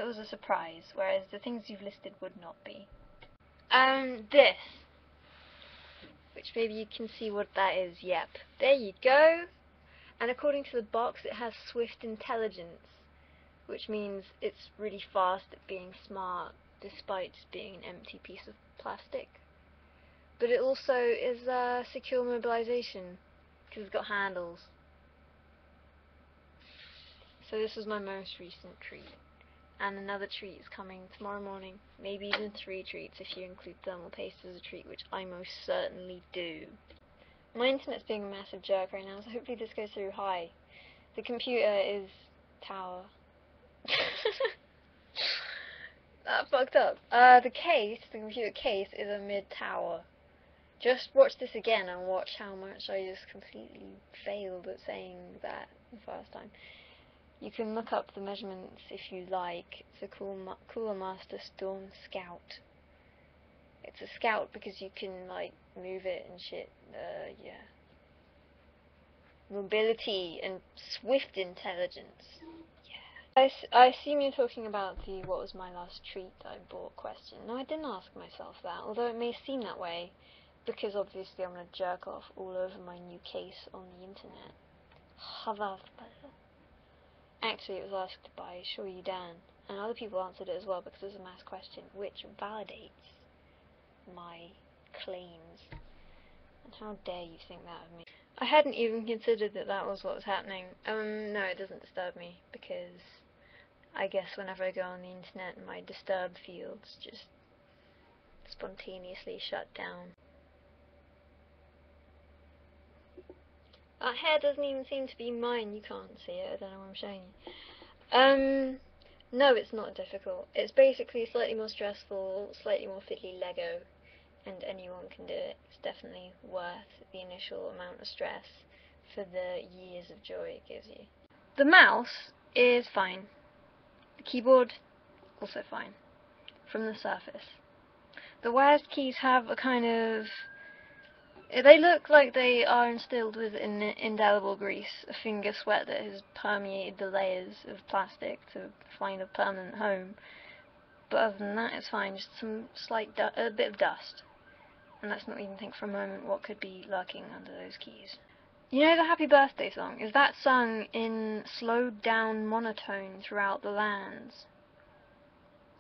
it was a surprise, whereas the things you've listed would not be. This. Which maybe you can see what that is. Yep. There you go. And according to the box, it has swift intelligence, which means it's really fast at being smart, despite being an empty piece of plastic. But it also is secure mobilization, because it's got handles. So this was my most recent treat. And another treat is coming tomorrow morning. Maybe even 3 treats if you include thermal paste as a treat, which I most certainly do. My internet's being a massive jerk right now, so hopefully this goes through high. The computer is tower. That fucked up. The computer case is a mid-tower. Just watch this again and watch how much I just completely failed at saying that the first time. You can look up the measurements if you like. It's a Cooler Master Storm Scout. It's a scout because you can, like, move it and shit. Yeah. Mobility and swift intelligence. Yeah. I assume you're talking about the what was my last treat I bought question. No, I didn't ask myself that, although it may seem that way, because obviously I'm going to jerk off all over my new case on the internet. Actually, it was asked by Shoyu Dan, and other people answered it as well because it was a mass question, which validates my claims. And how dare you think that of me? I hadn't even considered that that was what was happening. No, it doesn't disturb me, because I guess whenever I go on the internet, my disturb fields just spontaneously shut down. That hair doesn't even seem to be mine. You can't see it. I don't know what I'm showing you. No, it's not difficult. It's basically slightly more stressful, slightly more fiddly Lego, and anyone can do it. It's definitely worth the initial amount of stress for the years of joy it gives you. The mouse is fine. The keyboard, also fine. From the surface. The WASD keys have a kind of... They look like they are instilled with indelible grease, a finger sweat that has permeated the layers of plastic to find a permanent home. But other than that, it's fine, just some slight a bit of dust. And let's not even think for a moment what could be lurking under those keys. You know the Happy Birthday song? Is that sung in slowed down monotone throughout the lands?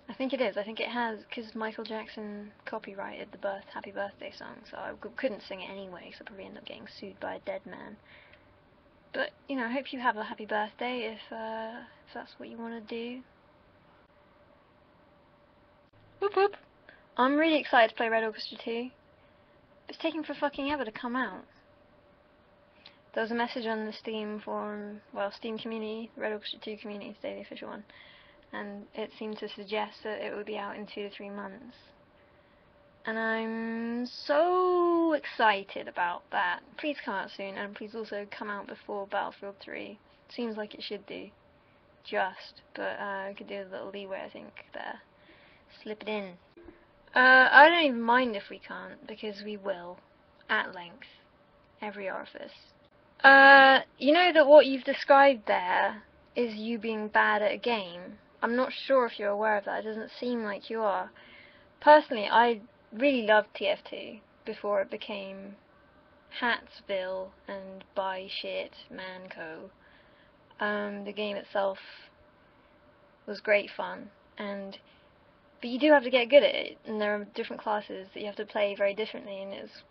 I think it is. I think it has, because Michael Jackson copyrighted the Happy Birthday song, so I couldn't sing it anyway, so I'd probably end up getting sued by a dead man. But, you know, I hope you have a happy birthday if that's what you want to do. Whoop whoop! I'm really excited to play Red Orchestra 2. It's taking for fucking ever to come out. There was a message on the Steam forum, well, Steam community, Red Orchestra 2 community, today the official one, and it seemed to suggest that it would be out in 2 to 3 months. And I'm so excited about that. Please come out soon, and please also come out before Battlefield 3. Seems like it should do. But I could do a little leeway, I think, there. Slip it in. I don't even mind if we can't, because we will. At length. Every orifice. You know that what you've described there is you being bad at a game? I'm not sure if you're aware of that. It doesn't seem like you are. Personally, I really loved TF2 before it became Hatsville and Buy Shit Manco. The game itself was great fun, but you do have to get good at it, and there are different classes that you have to play very differently, and it's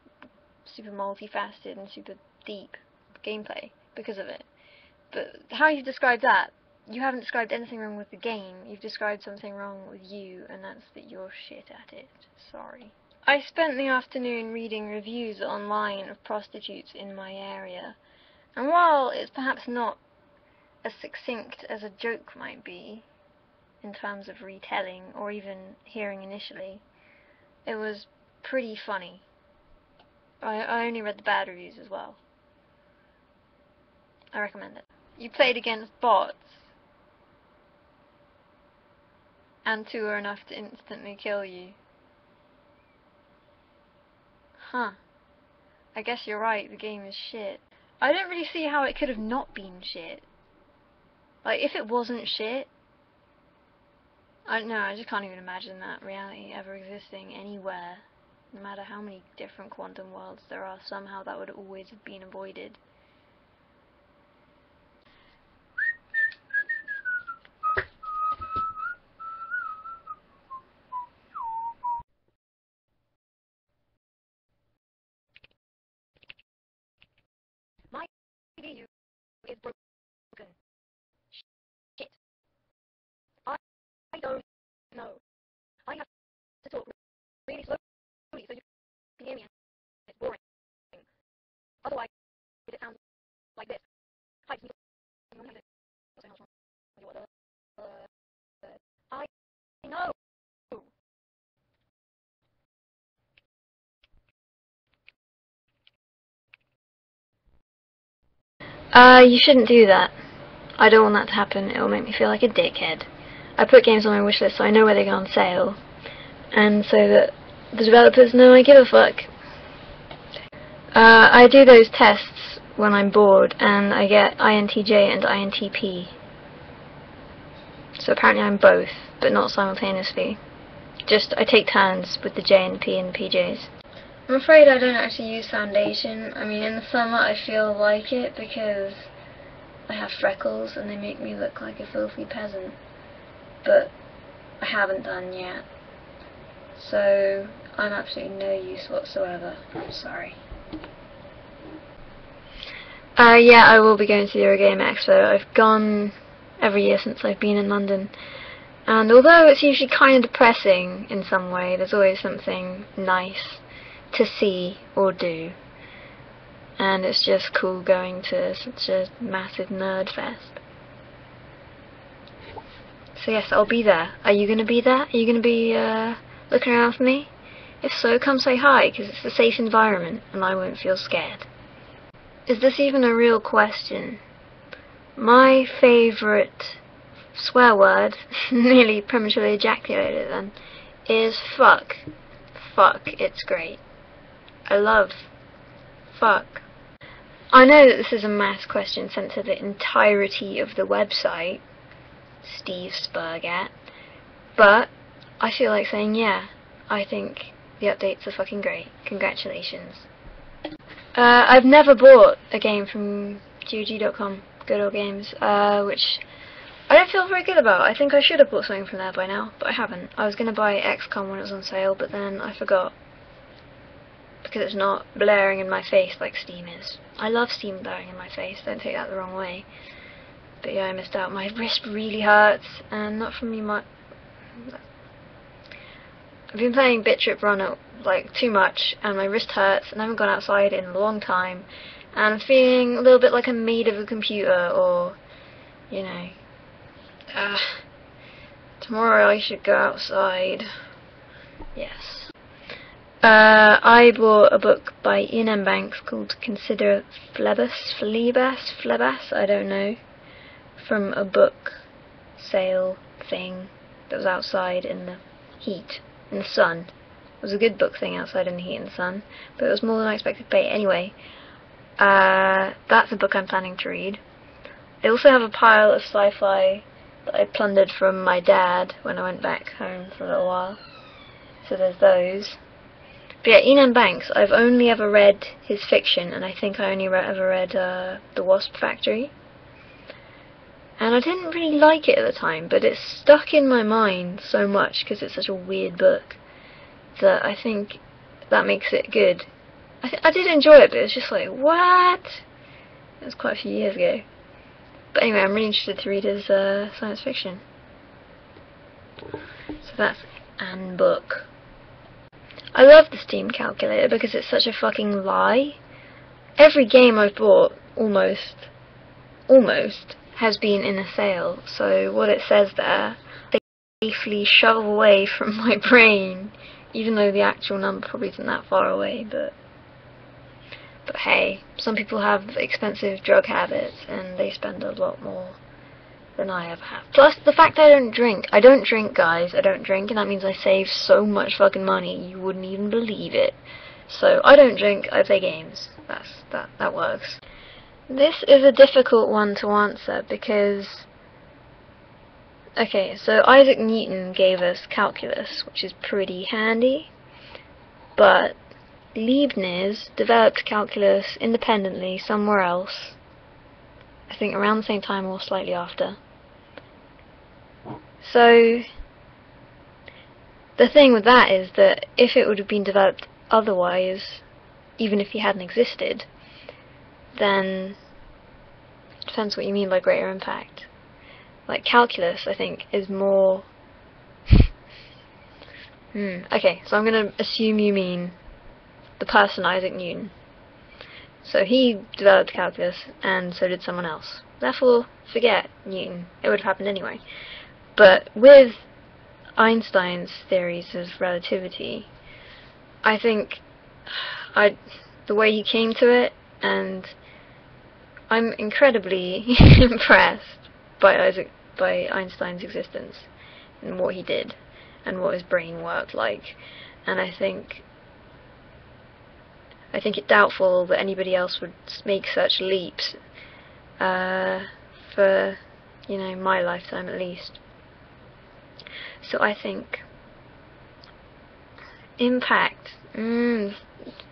super multifaceted and super deep gameplay because of it. But how you've described that, you haven't described anything wrong with the game, you've described something wrong with you, and that's that you're shit at it. Sorry. I spent the afternoon reading reviews online of prostitutes in my area, and while it's perhaps not as succinct as a joke might be, in terms of retelling, or even hearing initially, it was pretty funny. I only read the bad reviews as well. I recommend it. You played against bots, and 2 are enough to instantly kill you. Huh. I guess you're right, the game is shit. I don't really see how it could have not been shit. Like, if it wasn't shit, I just can't even imagine that reality ever existing anywhere. No matter how many different quantum worlds there are, somehow that would always have been avoided. My CPU is broken. Shit. I don't know. I have to talk really slowly so you can hear me, and it's boring. Otherwise, it sounds like this. Hi, can you hear this? I know. You shouldn't do that. I don't want that to happen. It will make me feel like a dickhead. I put games on my wishlist so I know where they go on sale, and so that the developers know I give a fuck. I do those tests when I'm bored, and I get INTJ and INTP. So apparently I'm both, but not simultaneously. Just, I take turns with the J and the P and the PJs. I'm afraid I don't actually use foundation. I mean, in the summer I feel like it because I have freckles and they make me look like a filthy peasant. But I haven't done yet. So I'm absolutely no use whatsoever. I'm sorry. Yeah, I will be going to the Eurogame Expo. I've gone every year since I've been in London. And although it's usually kind of depressing in some way, there's always something nice to see or do. And it's just cool going to such a massive nerd fest. So yes, I'll be there. Are you going to be there? Are you going to be looking around for me? If so, come say hi, because it's a safe environment and I won't feel scared. Is this even a real question? My favourite swear word, nearly prematurely ejaculated then, is fuck. Fuck, it's great. I love fuck. I know that this is a mass question sent to the entirety of the website, Steve Spurgat, but I feel like saying yeah. I think the updates are fucking great. Congratulations. I've never bought a game from GOG.com, Good Old Games, which I don't feel very good about. I think I should have bought something from there by now, but I haven't. I was going to buy XCOM when it was on sale, but then I forgot. Because it's not blaring in my face like Steam is. I love Steam blaring in my face, don't take that the wrong way. But yeah, I missed out. My wrist really hurts, and not from me much. I've been playing Bit Trip Run like too much, and my wrist hurts, and I haven't gone outside in a long time, and I'm feeling a little bit like I'm made of a computer, or, you know, tomorrow I should go outside. Yes. I bought a book by Ian M. Banks called Consider Phlebas, I don't know, from a book sale thing that was outside in the heat, in the sun. It was a good book thing outside in the heat and the sun, but it was more than I expected to pay. Anyway, that's a book I'm planning to read. I also have a pile of sci-fi that I plundered from my dad when I went back home for a little while. So there's those. But yeah, Ian M. Banks, I've only ever read his fiction, and I think I only ever read The Wasp Factory. And I didn't really like it at the time, but it stuck in my mind so much because it's such a weird book that I think that makes it good. I did enjoy it, but it was just like, what? It was quite a few years ago. But anyway, I'm really interested to read his science fiction. So that's an book. I love the Steam calculator because it's such a fucking lie. Every game I've bought, almost, has been in a sale. So what it says there, they safely shove away from my brain, even though the actual number probably isn't that far away, but hey, some people have expensive drug habits and they spend a lot more than I ever have. Plus the fact I don't drink, guys, I don't drink, and that means I save so much fucking money, you wouldn't even believe it. So I don't drink, I play games. That works. This is a difficult one to answer because Okay, so Isaac Newton gave us calculus, which is pretty handy, but Leibniz developed calculus independently somewhere else, I think around the same time or slightly after. So the thing with that is that if it would have been developed otherwise, even if he hadn't existed, then it depends what you mean by greater impact. Like calculus, I think, is more... Okay, so I'm going to assume you mean the person Isaac Newton. So he developed calculus, and so did someone else. Therefore, forget Newton. It would have happened anyway. But with Einstein's theories of relativity, I think the way he came to it, and I'm incredibly impressed by Einstein's existence and what he did and what his brain worked like, and I think it doubtful that anybody else would make such leaps for, you know, my lifetime at least. So I think impact,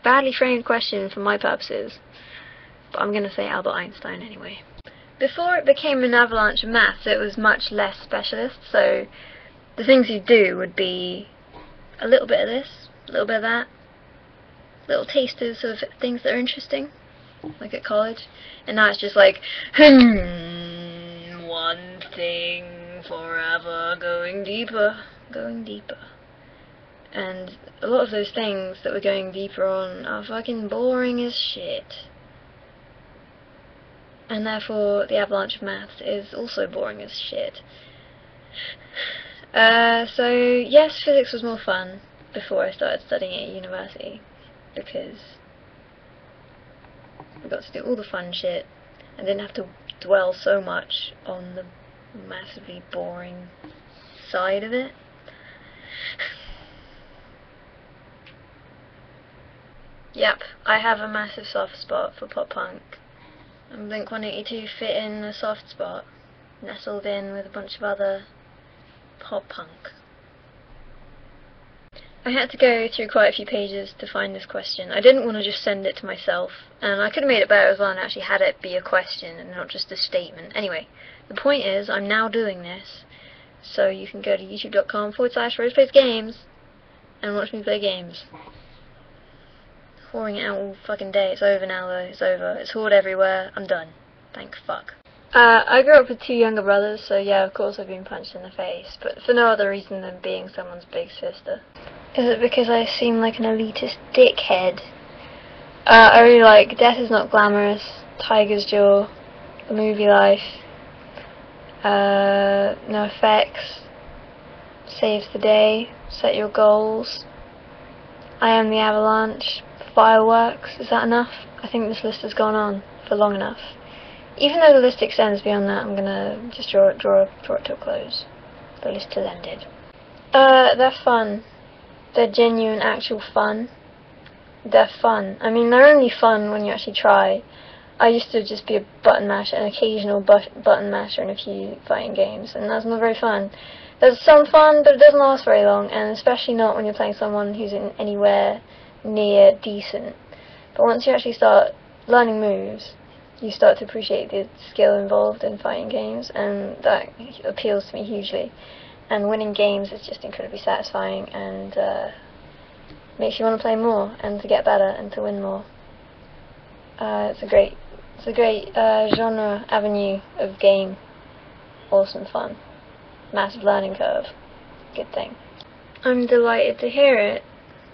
badly framed question for my purposes, but I'm going to say Albert Einstein anyway. Before it became an avalanche of maths, it was much less specialist, so the things you do would be a little bit of this, a little bit of that, little tasters of things that are interesting, like at college, and now it's just like, one thing forever, going deeper, and a lot of those things that we're going deeper on are fucking boring as shit. And therefore the avalanche of maths is also boring as shit. So yes, physics was more fun before I started studying at university, because I got to do all the fun shit and didn't have to dwell so much on the massively boring side of it. Yep, I have a massive soft spot for pop punk. And Blink-182 fit in a soft spot, nestled in with a bunch of other pop punk. I had to go through quite a few pages to find this question. I didn't want to just send it to myself, and I could have made it better as well and actually had it be a question and not just a statement. Anyway, the point is, I'm now doing this, so you can go to youtube.com/RosePlaysGames and watch me play games. Whoring it out all fucking day. It's over now though, it's over. It's horde everywhere. I'm done. Thank fuck. I grew up with two younger brothers, so yeah, of course I've been punched in the face, but for no other reason than being someone's big sister. Is it because I seem like an elitist dickhead? I really like Death Is Not Glamorous, Tiger's Jaw, The Movie Life, NoFX, Saves the Day, Set Your Goals, I Am the Avalanche, Fireworks. Is that enough? I think this list has gone on for long enough. Even though the list extends beyond that, I'm gonna just draw it to a close. The list has ended. They're fun. They're genuine, actual fun. They're fun. I mean, they're only fun when you actually try. I used to just be a button masher, an occasional button masher in a few fighting games, and that's not very fun. There's some fun, but it doesn't last very long, and especially not when you're playing someone who's in anywhere near decent. But once you actually start learning moves, you start to appreciate the skill involved in fighting games, and that appeals to me hugely. And winning games is just incredibly satisfying, and makes you want to play more, and to get better, and to win more. It's a great genre avenue of game. Awesome fun. Massive learning curve. Good thing. I'm delighted to hear it.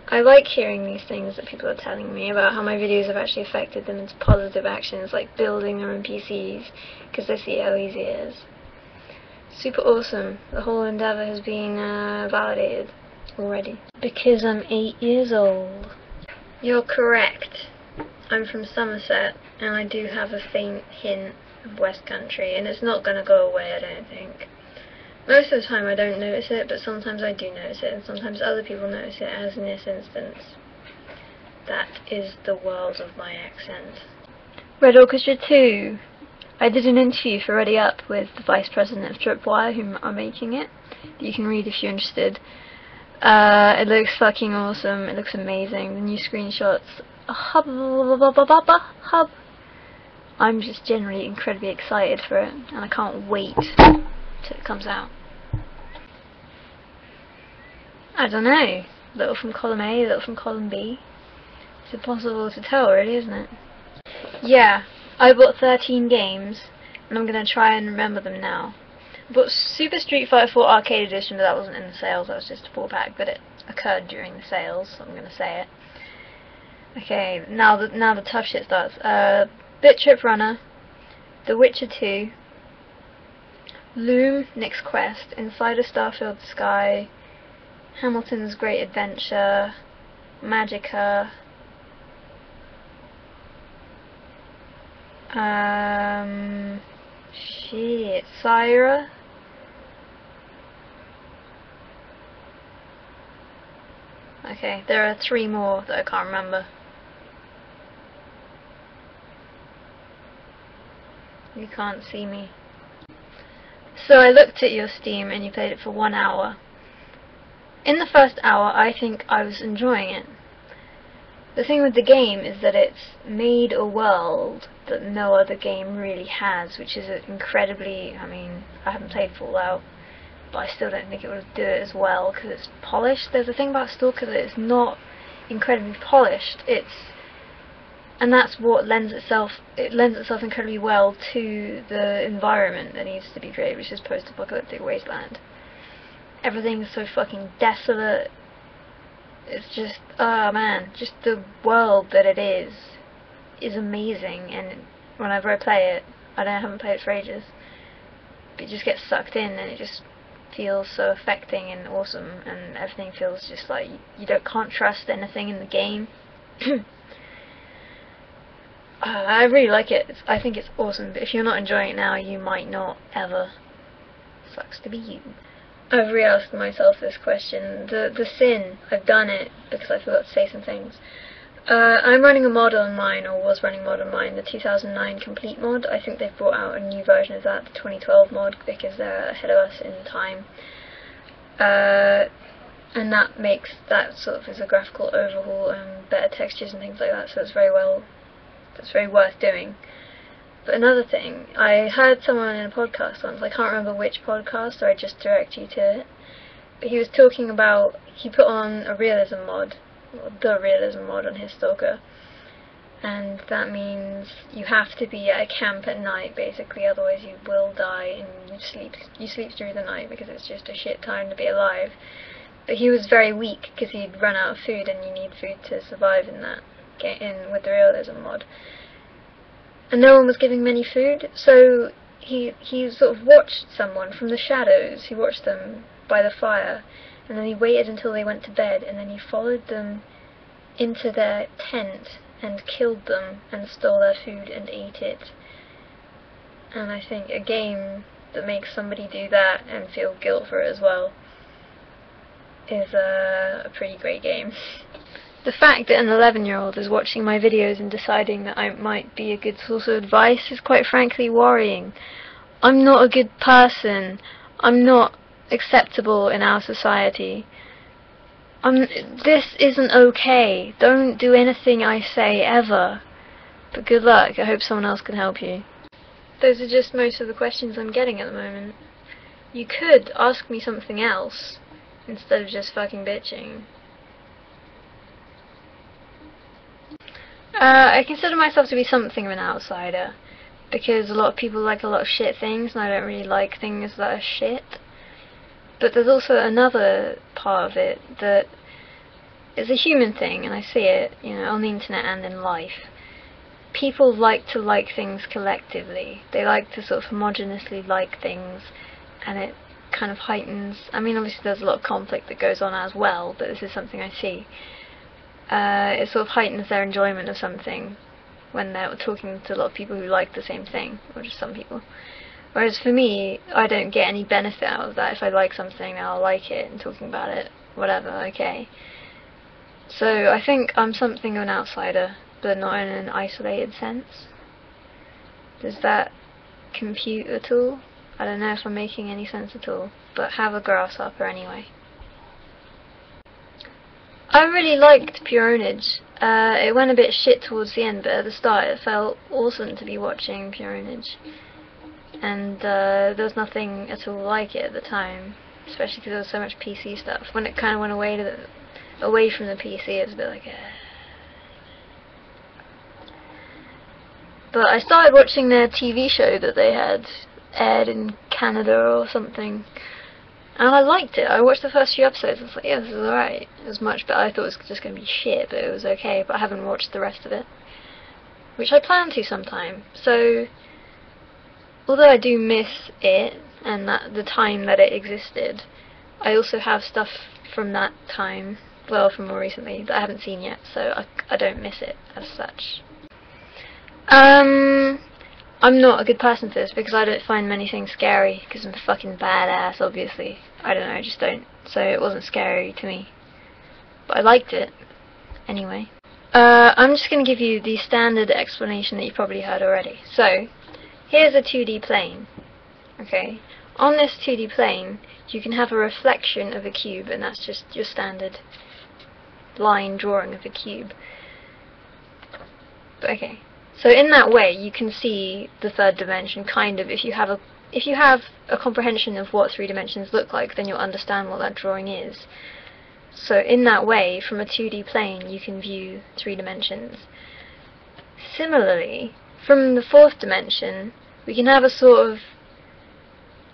I like hearing these things that people are telling me about how my videos have actually affected them into positive actions like building their own PCs, because they see how easy it is. Super awesome. The whole endeavour has been validated already. Because I'm 8 years old. You're correct. I'm from Somerset, and I do have a faint hint of West Country, and it's not going to go away, I don't think. Most of the time I don't notice it, but sometimes I do notice it, and sometimes other people notice it, as in this instance. That is the world of my accent. Red Orchestra 2. I did an interview for Ready Up with the vice president of Tripwire, who are making it, that you can read if you're interested. It looks fucking awesome, it looks amazing, the new screenshots, hub. I'm just generally incredibly excited for it, and I can't wait till it comes out. I don't know, little from column A, little from column B. It's impossible to tell, really, isn't it? Yeah, I bought 13 games, and I'm going to try and remember them now. I bought Super Street Fighter 4 Arcade Edition, but that wasn't in the sales, that was just a 4-pack, but it occurred during the sales, so I'm going to say it. Okay, now the tough shit starts. Bit Trip Runner, The Witcher 2, Loom, Nick's Quest, Inside a Starfield Sky, Hamilton's Great Adventure, Magica, Syra, okay, there are 3 more that I can't remember. You can't see me. So I looked at your Steam and you played it for 1 hour. In the first hour I think I was enjoying it. The thing with the game is that it's made a world that no other game really has, which is incredibly, I mean, I haven't played Fallout, but I still don't think it would do it as well because it's polished. There's a thing about Stalker that it's not incredibly polished, and that's what lends itself incredibly well to the environment that needs to be created, which is post-apocalyptic wasteland. Everything is so fucking desolate. It's just, oh man, just the world that it is amazing, and whenever I play it, I haven't played it for ages, but you just get sucked in and it just feels so affecting and awesome, and everything feels just like you can't trust anything in the game. I really like it. I think it's awesome, but if you're not enjoying it now, you might not ever. Sucks to be you. I've re-asked myself this question. The sin, I've done it because I forgot to say some things. I'm running a mod on mine, or was running a mod on mine, the 2009 Complete mod. I think they've brought out a new version of that, the 2012 mod, because they're ahead of us in time. And that sort of is a graphical overhaul and better textures and things like that, so it's very worth doing. But another thing, I heard someone in a podcast once, I can't remember which podcast, so I just direct you to it, but he was talking about, he put on a realism mod, or the realism mod on his Stalker, and that means you have to be at a camp at night basically, otherwise you will die and you sleep through the night because it's just a shit time to be alive. But he was very weak because he'd run out of food, and you need food to survive in that, with the realism mod. And no one was giving many food, so he sort of watched someone from the shadows. He watched them by the fire, and then he waited until they went to bed, and then he followed them into their tent and killed them and stole their food and ate it. And I think a game that makes somebody do that and feel guilt for it as well is a pretty great game. The fact that an 11-year-old is watching my videos and deciding that I might be a good source of advice is quite frankly worrying. I'm not a good person. I'm not acceptable in our society. This isn't okay. Don't do anything I say ever. But good luck. I hope someone else can help you. Those are just most of the questions I'm getting at the moment. You could ask me something else instead of just fucking bitching. I consider myself to be something of an outsider, because a lot of people like a lot of shit things, and I don't really like things that are shit. But there's also another part of it that is a human thing, and I see it, on the internet and in life. People like to like things collectively. They like to sort of homogeneously like things, and it kind of heightens. I mean, obviously there's a lot of conflict that goes on as well, but this is something I see. It sort of heightens their enjoyment of something when they're talking to a lot of people who like the same thing, or just some people. Whereas for me, I don't get any benefit out of that. If I like something, I'll like it, and talking about it, whatever, okay. So I think I'm something of an outsider, but not in an isolated sense. Does that compute at all. I don't know if I'm making any sense at all, but have a grasshopper anyway. I really liked Puronage. It went a bit shit towards the end, but at the start it felt awesome to be watching Puronage. And there was nothing at all like it at the time, especially because there was so much PC stuff. When it kind of went away from the PC, it was a bit like, But I started watching their TV show that they had aired in Canada or something, and I liked it. I watched the first few episodes and I was like, yeah, this is alright. It was much better. I thought it was just going to be shit, but it was okay. But I haven't watched the rest of it, which I plan to sometime. So, although I do miss it and the time that it existed, I also have stuff from that time, well, from more recently, that I haven't seen yet, so I don't miss it as such. I'm not a good person for this because I don't find many things scary because I'm fucking badass, obviously. I don't know, I just don't. So it wasn't scary to me. But I liked it. Anyway. I'm just going to give you the standard explanation that you've probably heard already. So, here's a 2D plane. Okay. On this 2D plane, you can have a reflection of a cube, and that's just your standard line drawing of a cube. But okay. So in that way, you can see the third dimension, kind of. If you have a comprehension of what 3 dimensions look like, then you'll understand what that drawing is. So in that way, from a 2D plane, you can view 3 dimensions. Similarly, from the 4th dimension, we can have a sort of...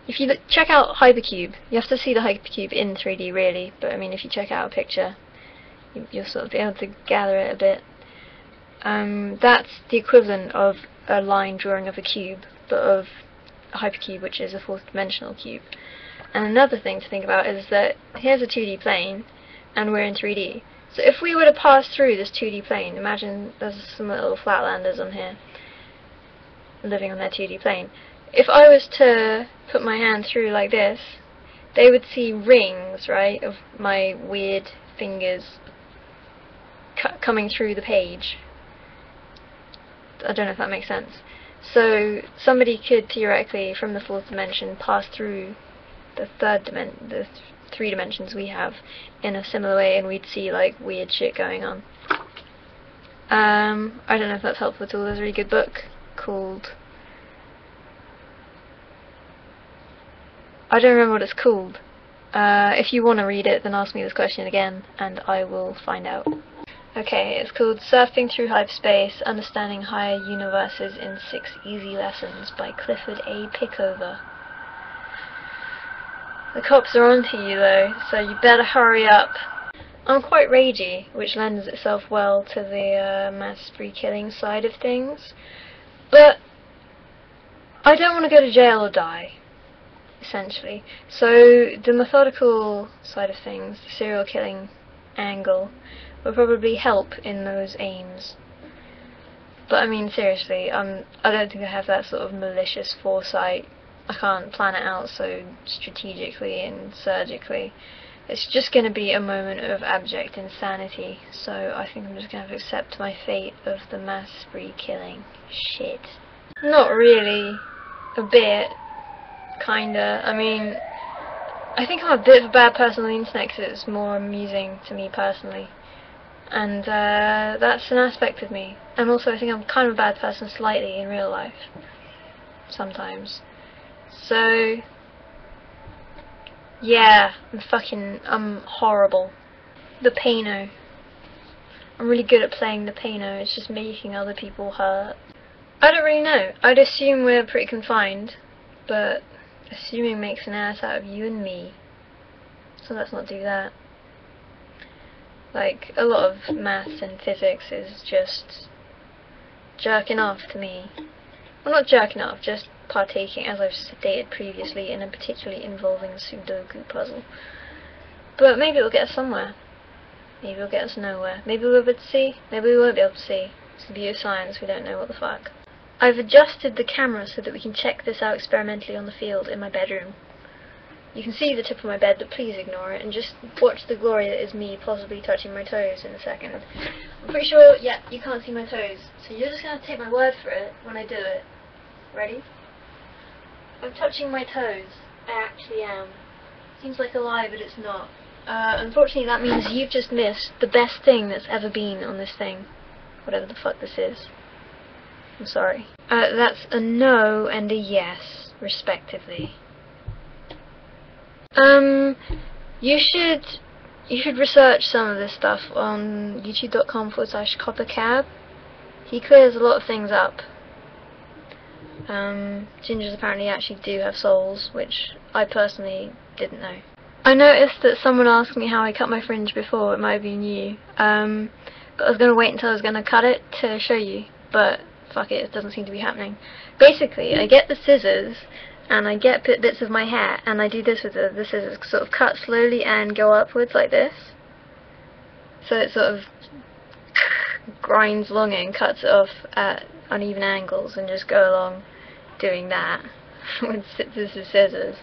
If you check out Hypercube, you have to see the Hypercube in 3D, really. But I mean, if you check out a picture, you'll sort of be able to gather it a bit. That's the equivalent of a line drawing of a cube, but of a hypercube, which is a 4th dimensional cube. And another thing to think about is that here's a 2D plane, and we're in 3D. So if we were to pass through this 2D plane, imagine there's some little flatlanders on here, living on their 2D plane. If I was to put my hand through like this, they would see rings, right, of my weird fingers coming through the page. I don't know if that makes sense. So somebody could theoretically, from the 4th dimension, pass through the 3 dimensions we have in a similar way, and we'd see like weird shit going on. I don't know if that's helpful at all. There's a really good book called... I don't remember what it's called. If you want to read it, then ask me this question again, and I will find out. Okay, it's called Surfing Through Hyperspace, Understanding Higher Universes in 6 Easy Lessons by Clifford A. Pickover. The cops are onto you though, so you better hurry up. I'm quite ragey, which lends itself well to the mass spree killing side of things, but I don't want to go to jail or die, essentially. So the methodical side of things, the serial killing angle, will probably help in those aims. But I mean, seriously, I don't think I have that sort of malicious foresight. I can't plan it out so strategically and surgically. It's just going to be a moment of abject insanity, so I think I'm just going to have to accept my fate of the mass spree killing shit. Not really. A bit. Kinda. I mean, I think I'm a bit of a bad person on the internet because it's more amusing to me personally. And that's an aspect of me. And also I think I'm kind of a bad person slightly in real life. Sometimes. So, yeah, I'm horrible. The Pano. I'm really good at playing the Pano, it's just making other people hurt. I don't really know. I'd assume we're pretty confined, but assuming makes an ass out of you and me. So let's not do that. Like, a lot of maths and physics is just jerking off to me. Well, not jerking off, just partaking, as I've stated previously, in a particularly involving Sudoku puzzle. But maybe it'll get us somewhere. Maybe it'll get us nowhere. Maybe we'll be able to see, maybe we won't be able to see. It's the beauty of science, we don't know what the fuck. I've adjusted the camera so that we can check this out experimentally on the field in my bedroom. You can see the tip of my bed, but please ignore it and just watch the glory that is me possibly touching my toes in a second. I'm pretty sure, yeah, you can't see my toes, so you're just going to take my word for it when I do it. Ready? I'm touching my toes. I actually am. Seems like a lie, but it's not. Unfortunately, that means you've just missed the best thing that's ever been on this thing. Whatever the fuck this is. I'm sorry. That's a no and a yes, respectively. You should research some of this stuff on youtube.com/coppercab. He clears a lot of things up. Gingers apparently actually do have souls, which I personally didn't know. I noticed that someone asked me how I cut my fringe before. It might have been you. But I was going to wait until I was going to cut it to show you, but fuck it, it doesn't seem to be happening. Basically, I get the scissors, and I get bits of my hair, and I do this with the scissors, sort of cut slowly and go upwards like this. So it sort of grinds along it and cuts it off at uneven angles, and just go along doing that with scissors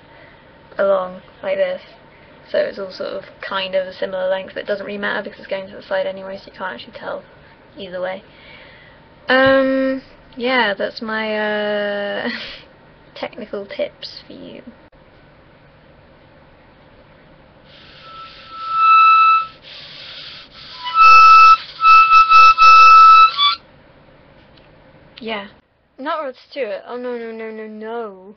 along like this. So it's all sort of kind of a similar length, but it doesn't really matter because it's going to the side anyway, so you can't actually tell either way. Yeah, that's my technical tips for you. Yeah. Not Rod Stewart. Oh no no no no no.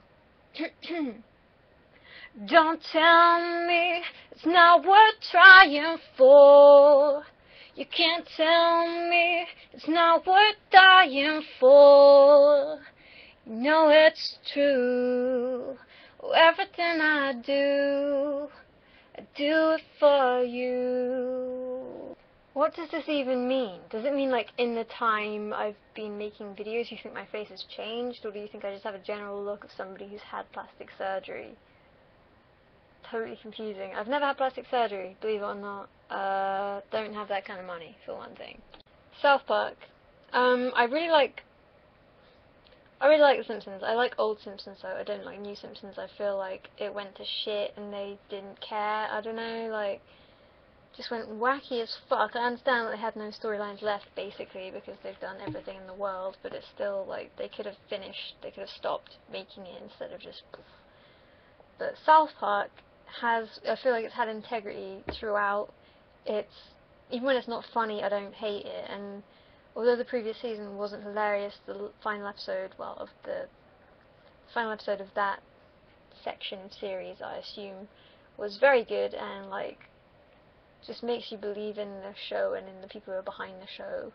Don't tell me it's not worth trying for. You can't tell me it's not worth dying for. You know it's true. Everything I do it for you. What does this even mean? Does it mean like in the time I've been making videos you think my face has changed, or do you think I just have a general look of somebody who's had plastic surgery? Totally confusing. I've never had plastic surgery, believe it or not. Don't have that kind of money, for one thing. South Park. I really like The Simpsons. I like old Simpsons though. I don't like new Simpsons. I feel like it went to shit and they didn't care. I don't know, like, just went wacky as fuck. I understand that they had no storylines left, basically, because they've done everything in the world, but it's still, like, they could have finished, they could have stopped making it instead of just poof. But South Park I feel like it's had integrity throughout. Even when it's not funny, I don't hate it, and although the previous season wasn't hilarious, the final episode of that section series, I assume, was very good, and, like, just makes you believe in the show and in the people who are behind the show.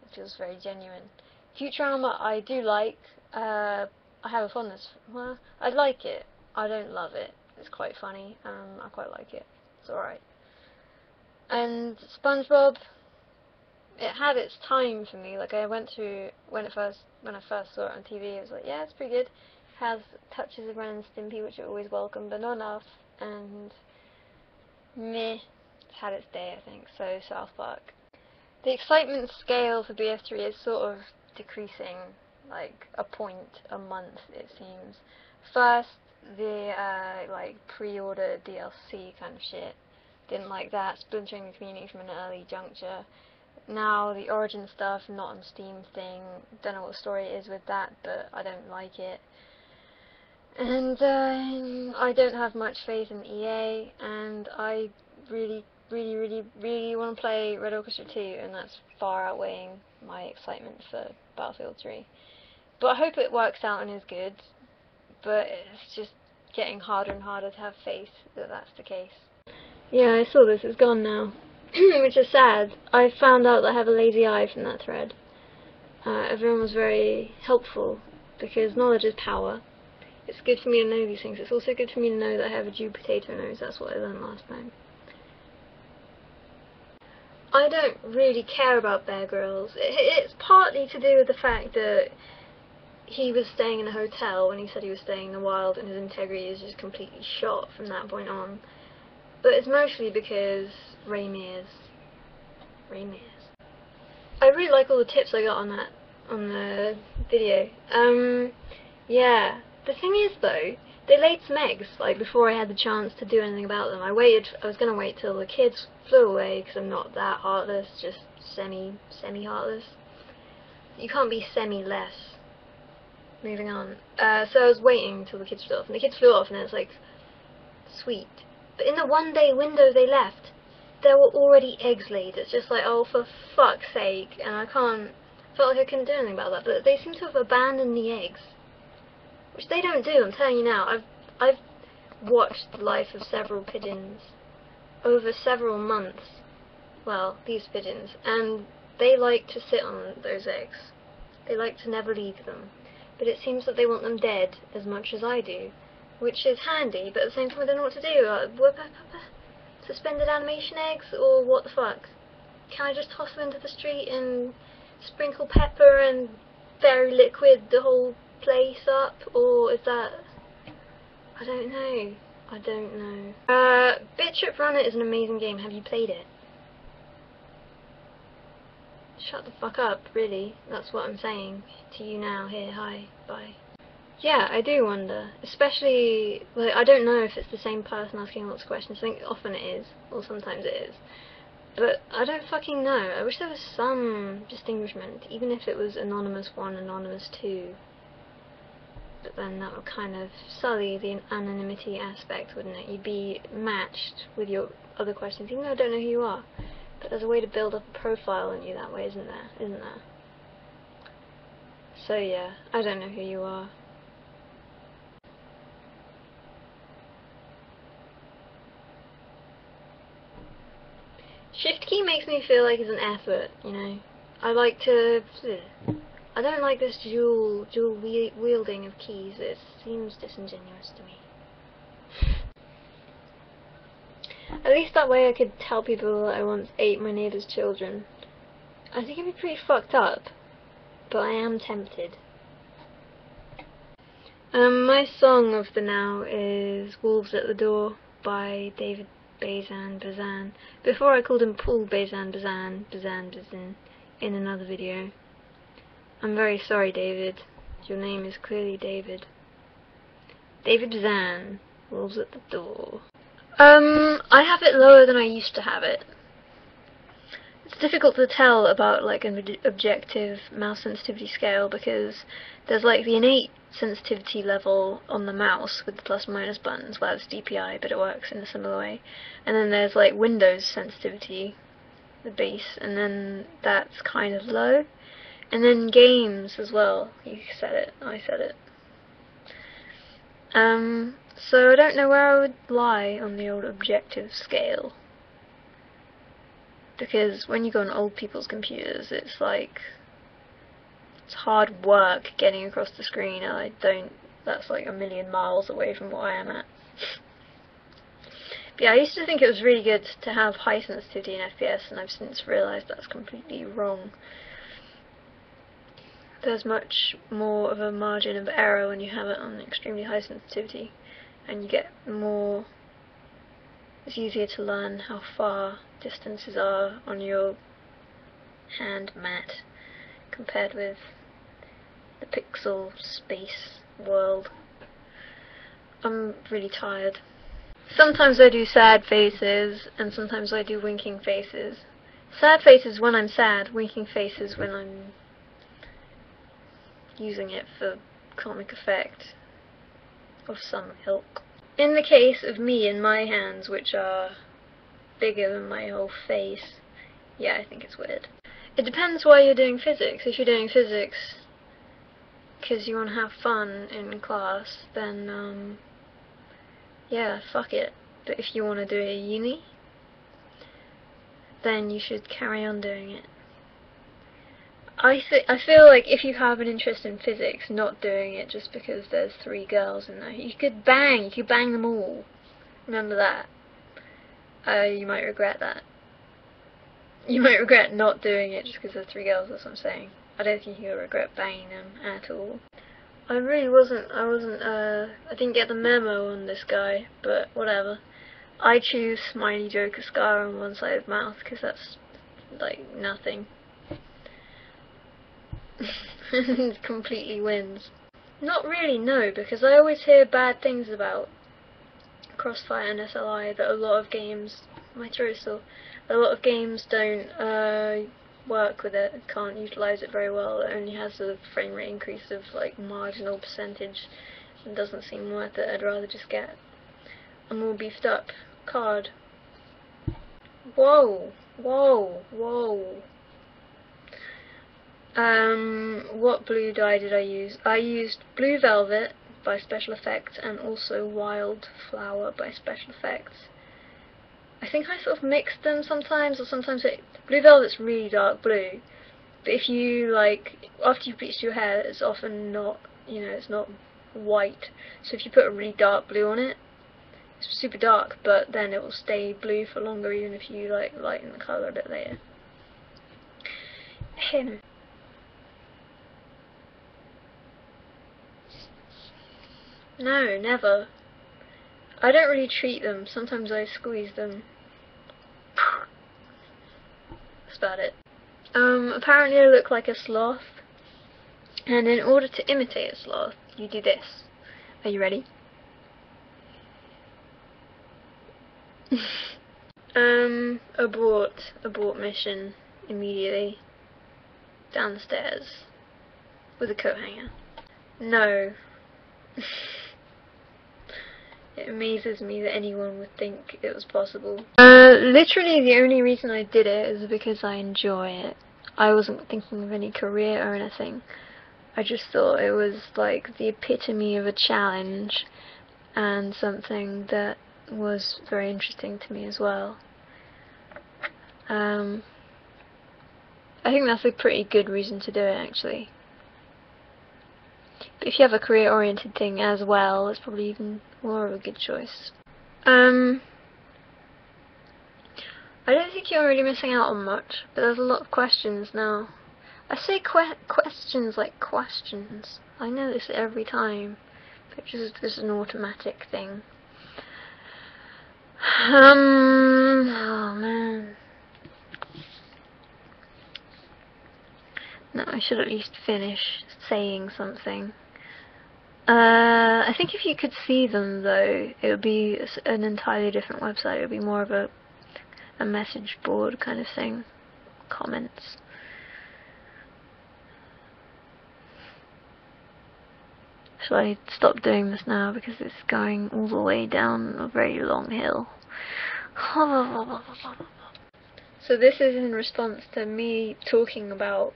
It feels very genuine. Futurama, I do like. I have a fondness. Well, I like it. I don't love it. It's quite funny. I quite like it. It's alright. And SpongeBob, it had its time for me. Like, I went through when I first saw it on TV. It was like, yeah, it's pretty good. It has touches of Ren and Stimpy, which are always welcome, but not enough. And meh, it's had its day, I think. So South Park. The excitement scale for BF3 is sort of decreasing, like a point a month, it seems. First, the like pre-order DLC kind of shit. Didn't like that, splintering the community from an early juncture. Now the Origin stuff, not on Steam thing. Don't know what the story is with that, but I don't like it. And I don't have much faith in EA, and I really want to play Red Orchestra 2, and that's far outweighing my excitement for Battlefield 3. But I hope it works out and is good, but it's just getting harder and harder to have faith that that's the case. Yeah, I saw this, it's gone now. Which is sad. I found out that I have a lazy eye from that thread. Everyone was very helpful, because knowledge is power. It's good for me to know these things. It's also good for me to know that I have a Jew potato nose. That's what I learned last time. I don't really care about Bear Grylls. It's partly to do with the fact that he was staying in a hotel when he said he was staying in the wild, and his integrity is just completely shot from that point on. But it's mostly because Ray Mears. I really like all the tips I got on the video. Yeah. The thing is, though, they laid some eggs, like, before I had the chance to do anything about them. I was going to wait till the kids flew away, because I'm not that heartless, just semi-heartless. You can't be semi-less. moving on. So I was waiting till the kids flew off, and the kids flew off, and it's like, sweet. But in the 1 day window they left, there were already eggs laid. It's just like, oh, for fuck's sake. And I felt like I couldn't do anything about that. But they seem to have abandoned the eggs, which they don't do, I'm telling you now. I've watched the life of several pigeons over several months. Well, these pigeons. And they like to sit on those eggs. They like to never leave them. But it seems that they want them dead as much as I do, which is handy, but at the same time I don't know what to do. Suspended animation eggs, or what the fuck? Can I just toss them into the street and sprinkle pepper and berry liquid the whole place up, or is that... I don't know. I don't know. Bit Trip Runner is an amazing game. Have you played it? Shut the fuck up, really. That's what I'm saying to you now. Here, hi, bye. Yeah, I do wonder. Especially, like, I don't know if it's the same person asking lots of questions. I think often it is, or sometimes it is. But I don't fucking know. I wish there was some distinguishment, even if it was Anonymous 1, Anonymous 2. But then that would kind of sully the anonymity aspect, wouldn't it? You'd be matched with your other questions, even though I don't know who you are. But there's a way to build up a profile on you that way, isn't there? Isn't there? So yeah, I don't know who you are. Shift key makes me feel like it's an effort, you know. I like to... I don't like this dual wielding of keys. It seems disingenuous to me. At least that way I could tell people that I once ate my neighbour's children. I think it'd be pretty fucked up, but I am tempted. My song of the now is Wolves at the Door by David Bazan. Before I called him Paul Bazan in another video. I'm very sorry, David. Your name is clearly David. David Bazan, Wolves at the Door. I have it lower than I used to have it. It's difficult to tell about like an objective mouse sensitivity scale because there's like the innate sensitivity level on the mouse with the plus and minus buttons, well it's DPI but it works in a similar way, and then there's like Windows sensitivity, the base, and then that's kind of low, and then games as well. You said it, I said it. So I don't know where I would lie on the old objective scale, because when you go on old people's computers it's like it's hard work getting across the screen, and that's like a million miles away from what I am at. But yeah, I used to think it was really good to have high sensitivity in FPS, and I've since realised that's completely wrong. There's much more of a margin of error when you have it on extremely high sensitivity, and you get more... it's easier to learn how far distances are on your hand mat compared with the pixel space world. I'm really tired. Sometimes I do sad faces, and sometimes I do winking faces. Sad faces when I'm sad, winking faces when I'm using it for comic effect of some ilk. In the case of me and my hands, which are bigger than my whole face, yeah, I think it's weird. It depends why you're doing physics. If you're doing physics because you want to have fun in class, then yeah, fuck it. But if you want to do it at uni, then you should carry on doing it. I feel like if you have an interest in physics, not doing it just because there's 3 girls in there, you could bang them all. Remember that. You might regret that. You might regret not doing it just because there's 3 girls, that's what I'm saying. I don't think you'll regret banging them at all. I didn't get the memo on this guy, but whatever. I choose Smiley Joker Scar on one side of mouth because that's like nothing. Completely wins. Not really, no, because I always hear bad things about Crossfire and SLI, that a lot of games, my throat still, a lot of games don't work with it, can't utilise it very well. It only has a frame rate increase of like marginal percentage and doesn't seem worth it. I'd rather just get a more beefed up card. Whoa, whoa, whoa. What blue dye did I use? I used Blue Velvet by Special Effects and also Wild Flower by Special Effects. I think I sort of mixed them sometimes, or sometimes Blue Velvet's really dark blue, but if you like, after you've bleached your hair, it's often not, it's not white, so if you put a really dark blue on it, it's super dark, but then it will stay blue for longer even if you like lighten the colour a bit later. Him. No, never. I don't really treat them. Sometimes I squeeze them. That's about it. Apparently I look like a sloth. And in order to imitate a sloth, you do this. Are you ready? Abort mission immediately. Downstairs. With a coat hanger. No. It amazes me that anyone would think it was possible. Literally the only reason I did it is because I enjoy it. I wasn't thinking of any career or anything. I just thought it was like the epitome of a challenge and something that was very interesting to me as well. I think that's a pretty good reason to do it, actually. But if you have a career-oriented thing as well, it's probably even more of a good choice. I don't think you're really missing out on much, but there's a lot of questions now. I say questions like questions. I know this every time, but it's just an automatic thing. Oh man. No, I should at least finish saying something. I think if you could see them though, it would be an entirely different website. It would be more of a message board kind of thing. Comments. Shall I stop doing this now because it's going all the way down a very long hill? So this is in response to me talking about,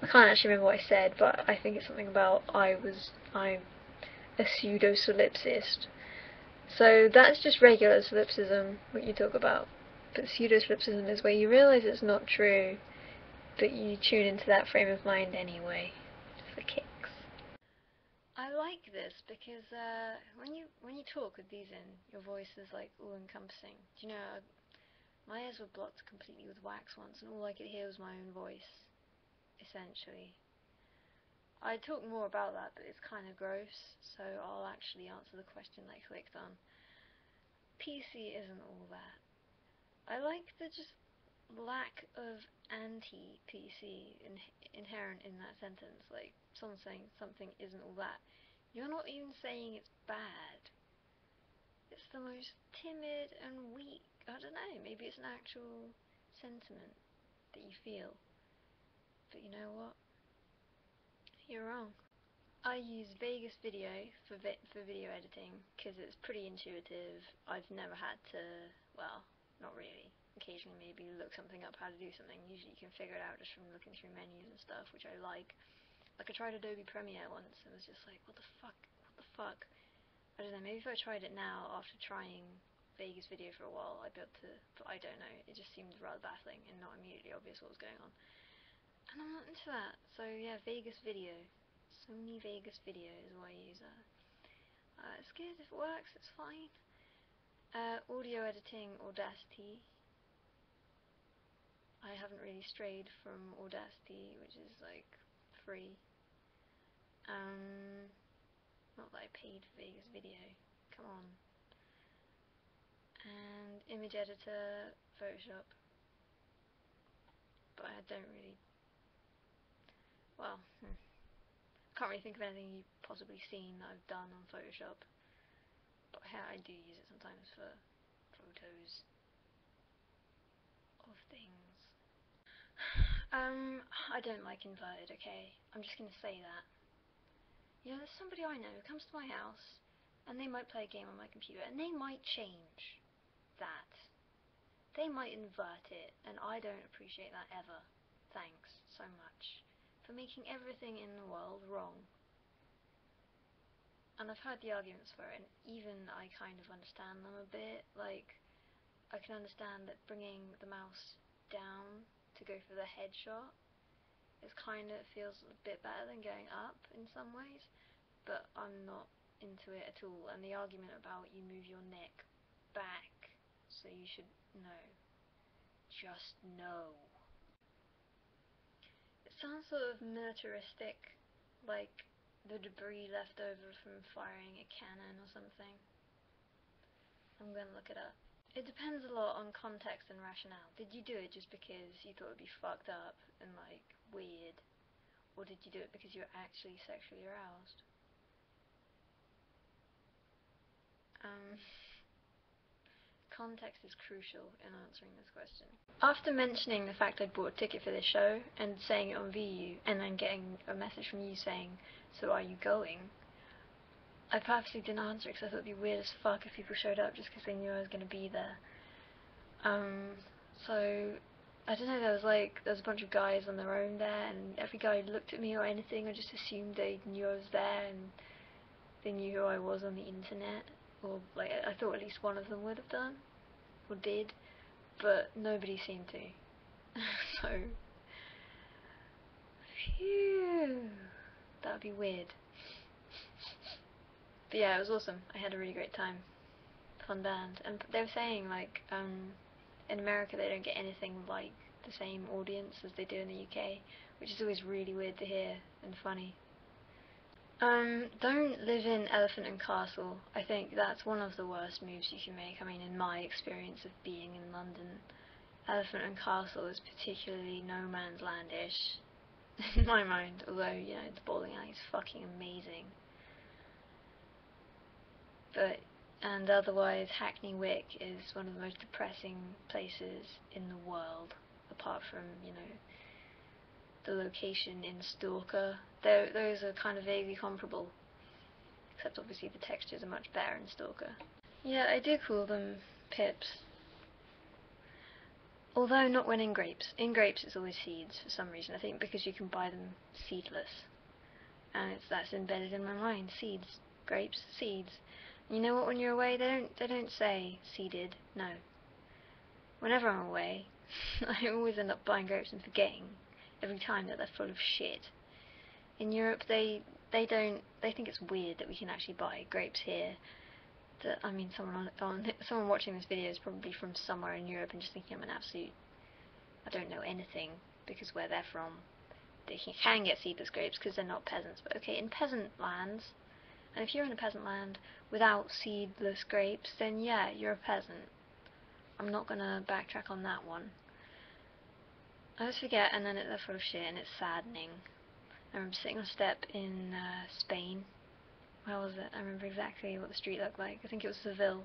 I can't actually remember what I said, but I think it's something about I'm a pseudo-solipsist. So that's just regular solipsism, what you talk about. But pseudo-solipsism is where you realise it's not true, but you tune into that frame of mind anyway, for kicks. I like this because when you talk with these in, your voice is like all-encompassing. Do you know, my ears were blocked completely with wax once, and all I could hear was my own voice, essentially. I talk more about that, but it's kind of gross, so I'll actually answer the question that I clicked on. PC isn't all that. I like the just lack of anti-PC inherent in that sentence. Like, someone saying something isn't all that. You're not even saying it's bad. It's the most timid and weak, I don't know, maybe it's an actual sentiment that you feel. But you know what? You're wrong. I use Vegas Video for video editing because it's pretty intuitive. I've never had to, well, not really. Occasionally maybe look something up, how to do something. Usually you can figure it out just from looking through menus and stuff, which I like. Like I tried Adobe Premiere once and was just like, what the fuck? I don't know, maybe if I tried it now after trying Vegas Video for a while, I'd be able to, but I don't know. It just seemed rather baffling and not immediately obvious what was going on. And I'm not into that. So yeah, Vegas Video. Sony Vegas Video is what I use. It's good, if it works, it's fine. Audio editing, Audacity. I haven't really strayed from Audacity, which is like free. Not that I paid for Vegas Video. Come on. And image editor, Photoshop. But I don't really. Well, can't really think of anything you've possibly seen that I've done on Photoshop. But I do use it sometimes for photos of things. I don't like inverted, okay? I'm just gonna say that. You know, there's somebody I know who comes to my house, and they might play a game on my computer, and they might change that. They might invert it, and I don't appreciate that ever. Thanks so much for making everything in the world wrong. And I've heard the arguments for it, and even I kind of understand them a bit. Like, I can understand that bringing the mouse down to go for the headshot is kind of feels a bit better than going up in some ways, but I'm not into it at all. And the argument about you move your neck back, so you should know. Just know. It sounds sort of militaristic, like the debris left over from firing a cannon or something. I'm gonna look it up. It depends a lot on context and rationale. Did you do it just because you thought it'd be fucked up and like weird? Or did you do it because you were actually sexually aroused? Context is crucial in answering this question. After mentioning the fact I'd bought a ticket for this show and saying it on VU and then getting a message from you saying, "So are you going?" I purposely didn't answer because I thought it'd be weird as fuck if people showed up just because they knew I was going to be there. So I don't know, there was a bunch of guys on their own there, and every guy who looked at me or anything, I just assumed they knew I was there and they knew who I was on the internet, or like I thought at least one of them would have done, or did, but nobody seemed to. So, phew, that would be weird. But yeah, it was awesome. I had a really great time. Fun band, and they were saying like in America they don't get anything like the same audience as they do in the UK, which is always really weird to hear and funny. Don't live in Elephant and Castle. I think that's one of the worst moves you can make. I mean, in my experience of being in London, Elephant and Castle is particularly no man's landish in my mind, although, you know, the bowling alley is fucking amazing. And otherwise, Hackney Wick is one of the most depressing places in the world, apart from, you know, the location in Stalker. Those are kind of vaguely comparable, except obviously the textures are much better in Stalker. Yeah, I do call them pips. Although not when in grapes. In grapes it's always seeds for some reason, I think because you can buy them seedless. And that's embedded in my mind. Seeds. Grapes. Seeds. You know what, when you're away, they don't say seeded, no. Whenever I'm away, I always end up buying grapes and forgetting every time that they're full of shit. In Europe, they think it's weird that we can actually buy grapes here. I mean, someone watching this video is probably from somewhere in Europe and just thinking I'm an absolute, I don't know anything, because where they're from, they can get seedless grapes because they're not peasants. But okay, in peasant lands, and if you're in a peasant land without seedless grapes, then yeah, you're a peasant. I'm not gonna backtrack on that one. I always forget, and then they're full of shit, and it's saddening. I remember sitting on a step in Spain. Where was it? I remember exactly what the street looked like. I think it was Seville.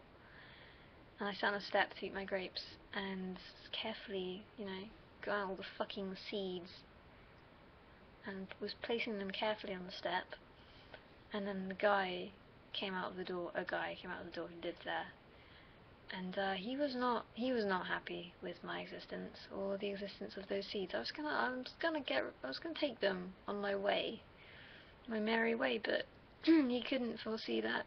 And I sat on a step to eat my grapes, and carefully, you know, got out all the fucking seeds, and was placing them carefully on the step. And then a guy came out of the door who lived there, and he was not happy with my existence or the existence of those seeds. I was gonna take them on my way, my merry way, but he couldn't foresee that.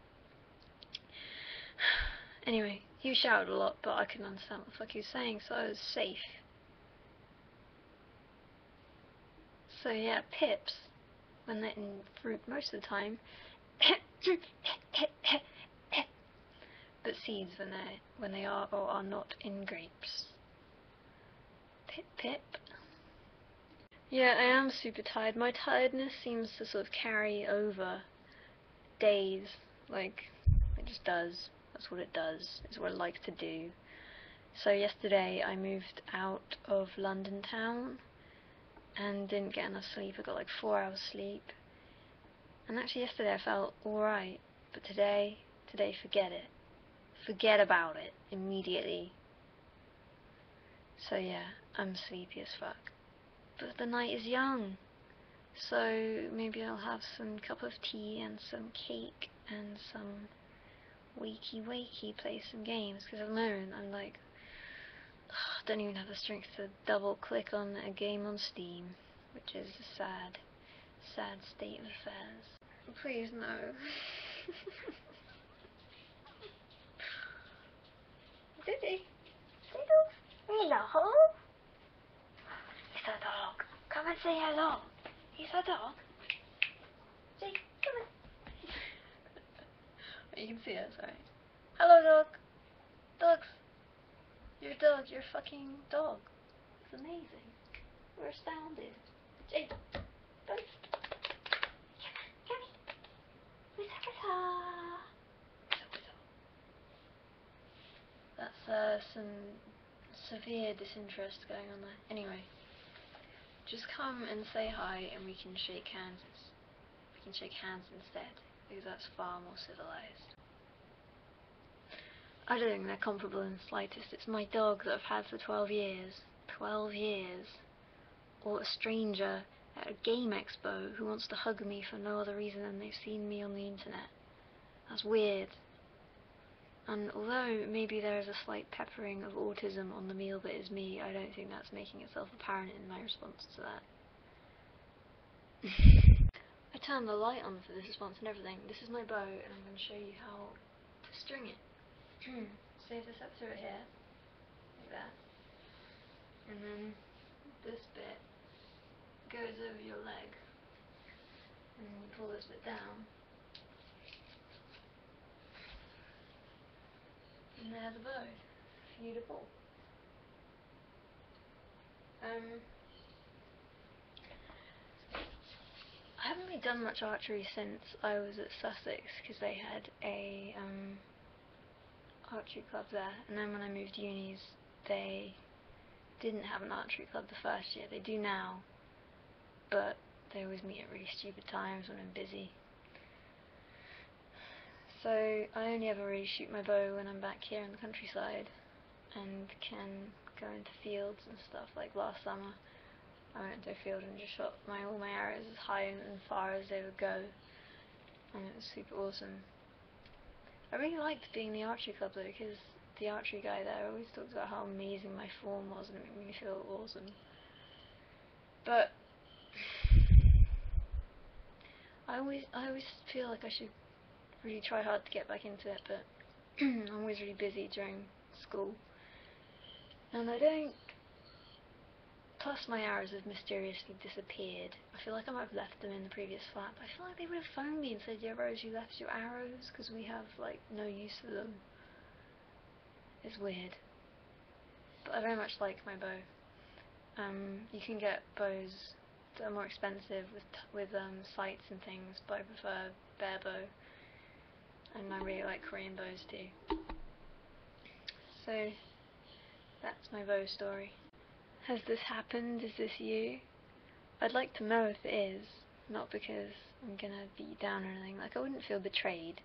Anyway, he shouted a lot, but I couldn't understand what the fuck he was saying, so I was safe. So yeah, pips, when they're in fruit most of the time, but seeds when they are or are not in grapes. Pip pip. Yeah, I am super tired. My tiredness seems to sort of carry over days. Like, it just does. That's what it does. It's what it likes to do. So yesterday I moved out of London town and didn't get enough sleep. I got like 4 hours sleep. And actually yesterday I felt alright. But today, forget it. Forget about it immediately. So yeah, I'm sleepy as fuck. but the night is young. So maybe I'll have some cup of tea and some cake and some wakey, play some games, because at the moment I'm like, don't even have the strength to double click on a game on Steam, which is a sad state of affairs. Please no. Diddy? Hello? He's a dog. Come and say hello. He's a dog. See, come on. You can see us, right? Hello, dog. Dogs. You're a dog. You're a fucking dog. It's amazing. We're astounded. Jay. Come here. That's some severe disinterest going on there. Anyway, just come and say hi and we can shake hands. We can shake hands instead, because that's far more civilized. I don't think they're comparable in the slightest. It's my dog that I've had for 12 years. 12 years. Or a stranger at a game expo who wants to hug me for no other reason than they've seen me on the internet. That's weird. And although maybe there is a slight peppering of autism on the meal that is me, I don't think that's making itself apparent in my response to that. I turned the light on for this response and everything. This is my bow, and I'm going to show you how to string it. Save this up through it here, like that. And then this bit goes over your leg. And then you pull this bit down. And there's a bow for you to pull. I haven't really done much archery since I was at Sussex, because they had a archery club there, and then when I moved unis they didn't have an archery club the first year. They do now, but they always meet at really stupid times when I'm busy. So I only ever really shoot my bow when I'm back here in the countryside and can go into fields and stuff. Like last summer I went into a field and just shot all my arrows as high and far as they would go, and it was super awesome. I really liked being in the archery club though, because the archery guy there always talked about how amazing my form was and it made me feel awesome. But I always feel like I should really try hard to get back into it, but I'm always really busy during school, and I don't. Plus my arrows have mysteriously disappeared. I feel like I might have left them in the previous flat, but I feel like they would have phoned me and said, "Yeah, Rose, you left your arrows," because we have like no use for them. It's weird. But I very much like my bow. You can get bows that are more expensive with sights and things, but I prefer bare bow. And I really like Korean bows too. So that's my bow story. Has this happened? Is this you? I'd like to know if it is, not because I'm gonna beat you down or anything. Like, I wouldn't feel betrayed.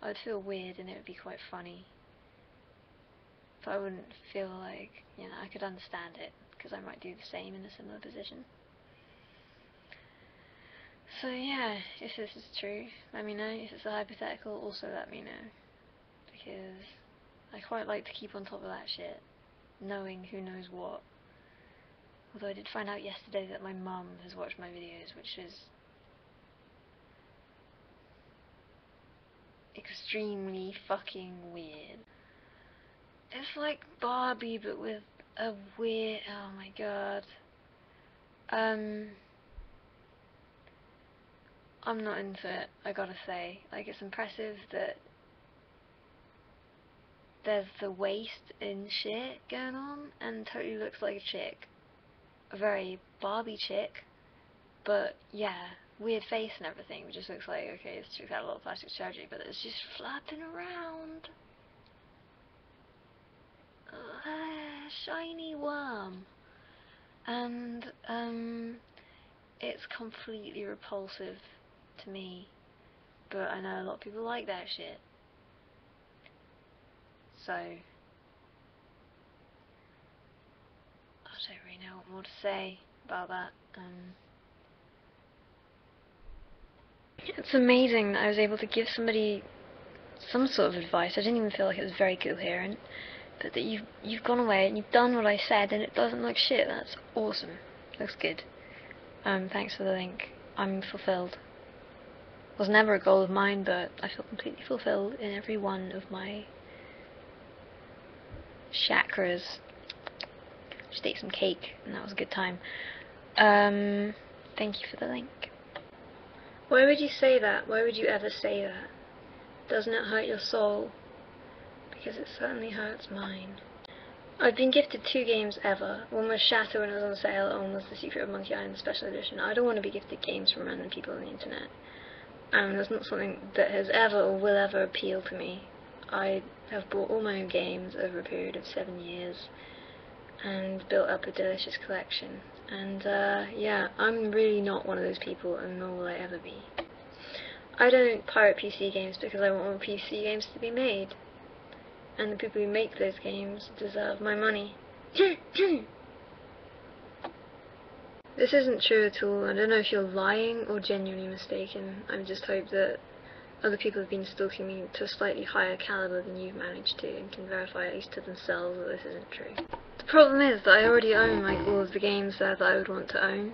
I'd feel weird and it would be quite funny. But I wouldn't feel like, I could understand it, because I might do the same in a similar position. So yeah, if this is true, let me know. If it's a hypothetical, also let me know. Because I quite like to keep on top of that shit, knowing who knows what. Although I did find out yesterday that my mum has watched my videos, which is extremely fucking weird. It's like Barbie, but with a weird... oh my god. I'm not into it, I gotta say. Like, it's impressive that there's the waist and shit going on, and totally looks like a chick. A very Barbie chick, but yeah, weird face and everything. It just looks like, okay, this chick's had a lot of plastic surgery, but it's just flapping around. Shiny worm. And, it's completely repulsive to me, but I know a lot of people like that shit. So, I don't really know what more to say. about that. It's amazing that I was able to give somebody some sort of advice. I didn't even feel like it was very coherent, but that you've gone away and you've done what I said and it doesn't look shit. That's awesome. Looks good. Thanks for the link. I'm fulfilled. Was never a goal of mine, but I feel completely fulfilled in every one of my chakras. Just ate some cake and that was a good time. Thank you for the link. Why would you say that? Why would you ever say that? Doesn't it hurt your soul? Because it certainly hurts mine. I've been gifted 2 games ever. One was Shatter when it was on sale, and one was The Secret of Monkey Island Special Edition. I don't want to be gifted games from random people on the internet. That's not something that has ever or will ever appeal to me. I have bought all my own games over a period of 7 years and built up a delicious collection. And yeah, I'm really not one of those people, and nor will I ever be. I don't pirate PC games because I want more PC games to be made. And the people who make those games deserve my money. This isn't true at all. I don't know if you're lying or genuinely mistaken. I just hope that other people have been stalking me to a slightly higher caliber than you've managed to, and can verify at least to themselves that this isn't true. The problem is that I already own like all of the games there that I would want to own.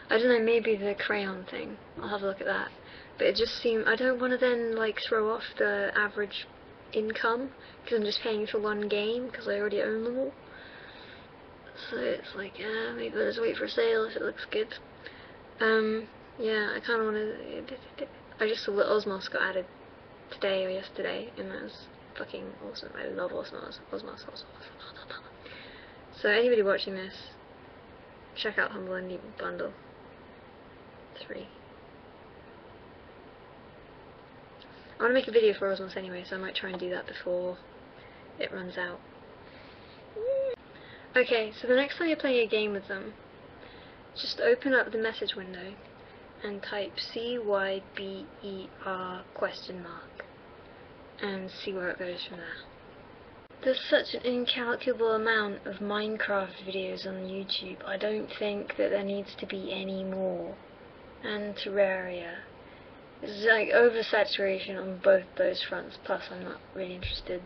I don't know, maybe the crayon thing. I'll have a look at that. But it just seems, I don't want to then like throw off the average income because I'm just paying for one game because I already own them all. So it's like, maybe I'll just wait for a sale if it looks good. Yeah, I kind of want to. I just saw that Osmos got added today or yesterday, and that was fucking awesome. I love Osmos. So anybody watching this, check out Humble Indie Bundle 3. I want to make a video for Osmos anyway, so I might try and do that before it runs out. Okay, so the next time you're playing a game with them, just open up the message window and type CYBER ? And see where it goes from there. There's such an incalculable amount of Minecraft videos on YouTube. I don't think that there needs to be any more. And Terraria. It's like oversaturation on both those fronts, plus I'm not really interested.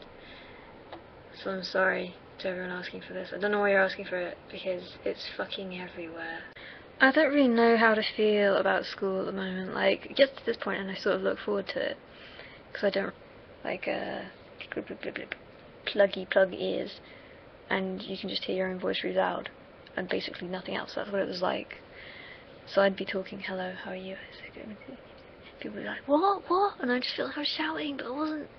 So I'm sorry to everyone asking for this. I don't know why you're asking for it, because it's fucking everywhere. I don't really know how to feel about school at the moment. Like, it gets to this point and I sort of look forward to it. Because I don't like, plug ears. And you can just hear your own voice really loud. And basically nothing else. That's what it was like. So I'd be talking, hello, how are you? People would be like, what? And I just feel like I was shouting, but I wasn't.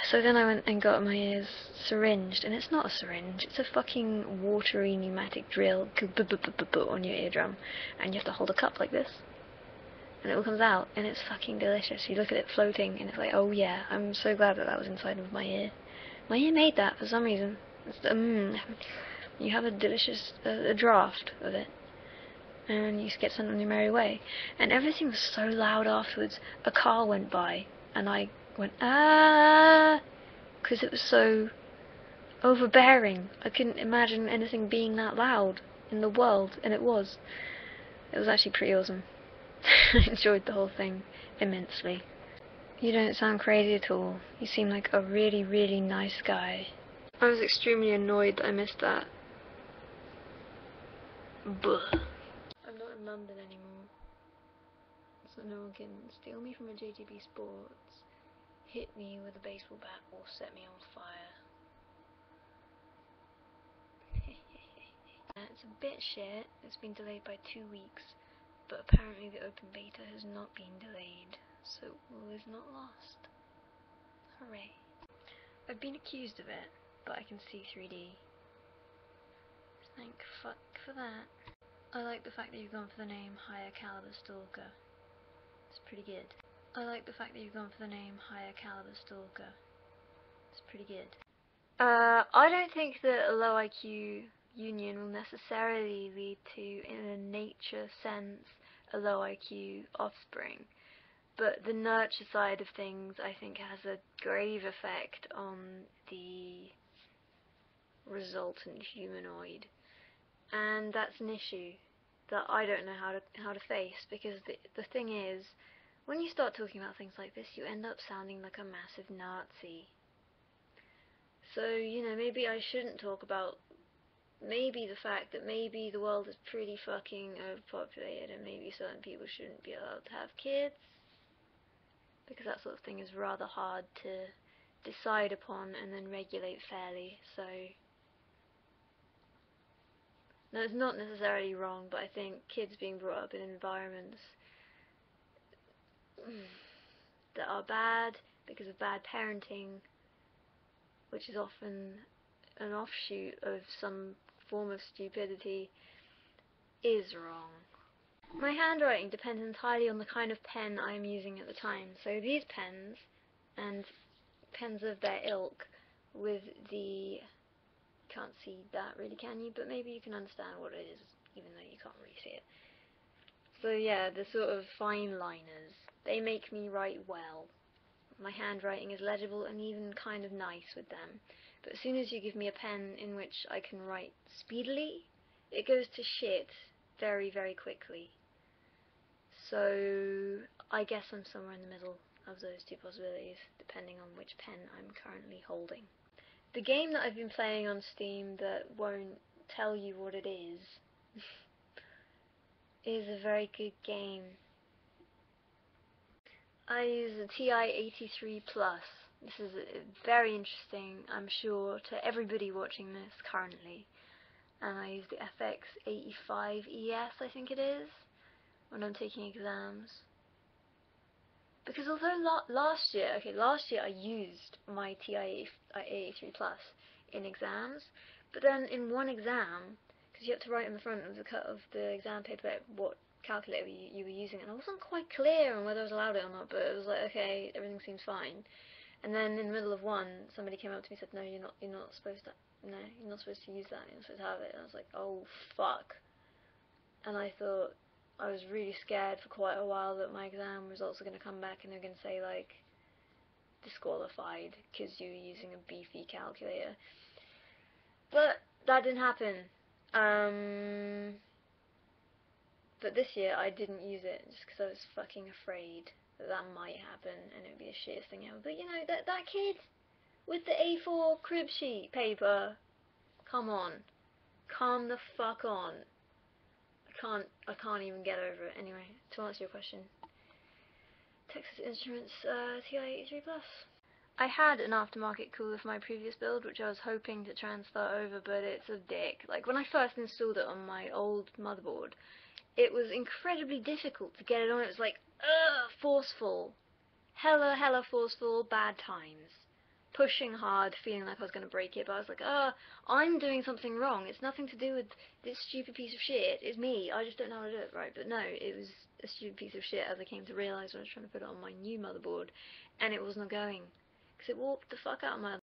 So then I went and got my ears syringed, and it's not a syringe, it's a fucking watery pneumatic drill on your eardrum, and you have to hold a cup like this, and it all comes out, and it's fucking delicious. You look at it floating, and it's like, oh yeah, I'm so glad that that was inside of my ear. My ear made that for some reason. It's, you have a delicious a draft of it, and you get sent on your merry way. And everything was so loud afterwards. A car went by, and I went, because it was so overbearing. I couldn't imagine anything being that loud in the world, and it was. It was actually pretty awesome. I enjoyed the whole thing immensely. You don't sound crazy at all. You seem like a really, really nice guy. I was extremely annoyed that I missed that. Buh. I'm not in London anymore, so no one can steal me from a JGB Sports, hit me with a baseball bat, or set me on fire. It's a bit shit. It's been delayed by 2 weeks, but apparently the open beta has not been delayed, so all is not lost. Hooray. I've been accused of it, but I can see 3D. Thank fuck for that. I like the fact that you've gone for the name Higher Caliber Stalker. It's pretty good. I like the fact that you've gone for the name Higher Caliber Stalker. It's pretty good. I don't think that a low IQ union will necessarily lead to, in a nature sense, a low IQ offspring. But the nurture side of things, I think, has a grave effect on the resultant humanoid. and that's an issue that I don't know how to face, because the thing is, when you start talking about things like this, you end up sounding like a massive Nazi. So, you know, maybe I shouldn't talk about maybe the fact that maybe the world is pretty fucking overpopulated and maybe certain people shouldn't be allowed to have kids, because that sort of thing is rather hard to decide upon and then regulate fairly. So, no, it's not necessarily wrong, but I think kids being brought up in environments that are bad because of bad parenting, which is often an offshoot of some form of stupidity, is wrong. My handwriting depends entirely on the kind of pen I am using at the time. So these pens, and pens of their ilk, with the... You can't see that really, can you? But maybe you can understand what it is, even though you can't really see it. So yeah, the sort of fine liners, they make me write well. My handwriting is legible and even kind of nice with them. But as soon as you give me a pen in which I can write speedily, it goes to shit very, very quickly. So I guess I'm somewhere in the middle of those two possibilities, depending on which pen I'm currently holding. The game that I've been playing on Steam that won't tell you what it is is a very good game. I use the TI-83 Plus. This is very interesting, I'm sure, to everybody watching this currently. And I use the FX85ES, I think it is, when I'm taking exams. Because although last year I used my TI-83 Plus in exams, but then in one exam, because you have to write in the front of the exam paper what calculator you were using, and I wasn't quite clear on whether I was allowed it or not, but it was like, okay, everything seems fine. And then in the middle of one, somebody came up to me and said, no, you're not supposed to use that, you're not supposed to have it. And I was like, oh fuck. And I thought, I was really scared for quite a while that my exam results are going to come back and they're going to say, like, disqualified because you were using a beefy calculator. But that didn't happen. But this year I didn't use it just because I was fucking afraid that might happen and it would be the shittest thing ever. But you know, that kid with the A4 crib sheet paper, come on, calm the fuck on. I can't even get over it. Anyway, to answer your question, Texas Instruments TI-83 Plus. I had an aftermarket cooler for my previous build, which I was hoping to transfer over, but it's a dick. Like, when I first installed it on my old motherboard, it was incredibly difficult to get it on. It was like, forceful. Hella forceful, bad times. Pushing hard, feeling like I was going to break it, but I was like, I'm doing something wrong. It's nothing to do with this stupid piece of shit. It's me. I just don't know how to do it right. But no, it was a stupid piece of shit, as I came to realise when I was trying to put it on my new motherboard, and it wasn't going. Because it warped the fuck out of my